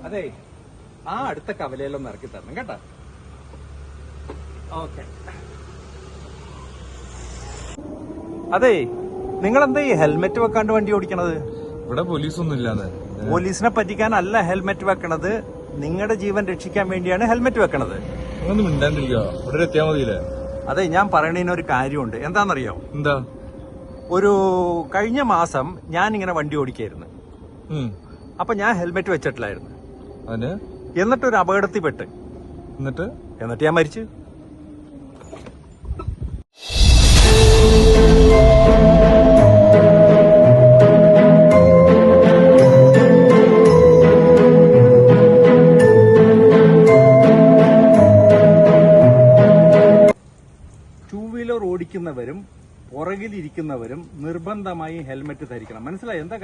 അതെ, ആ അടുത്ത കവലയിലൊന്ന് ഇറക്കി തരണം കേട്ടോ. ഓക്കെ. അതെ, നിങ്ങളെന്താ ഈ ഹെൽമെറ്റ് വെക്കാണ്ട് വണ്ടി ഓടിക്കണത്? ഇവിടെ പോലീസൊന്നും ഇല്ലാതെ. പോലീസിനെ പറ്റിക്കാനല്ല ഹെൽമെറ്റ് വെക്കണത്, നിങ്ങളുടെ ജീവൻ രക്ഷിക്കാൻ വേണ്ടിയാണ് ഹെൽമെറ്റ് വെക്കണത്. ഒന്നും മിണ്ടാണ്ടിരിക്കുക, ഇവിടെ എത്തിയാ മതിയില്ലേ? അതെ, ഞാൻ പറയണതിനൊരു കാര്യമുണ്ട്. എന്താണെന്നറിയോ? എന്താ? ഒരു കഴിഞ്ഞ മാസം ഞാൻ ഇങ്ങനെ വണ്ടി ഓടിക്കായിരുന്നു. അപ്പൊ ഞാൻ ഹെൽമെറ്റ് വെച്ചിട്ടില്ലായിരുന്നു. അതിന് എന്നിട്ടൊരു അപകടത്തിൽ പെട്ട്. എന്നിട്ട് ഞാൻ മരിച്ചു. ടൂ വീലർ ഓടിക്കുന്നവരും പുറകിലിരിക്കുന്നവരും നിർബന്ധമായി ഹെൽമെറ്റ് ധരിക്കണം. മനസ്സിലായി എന്താ കാര്യം?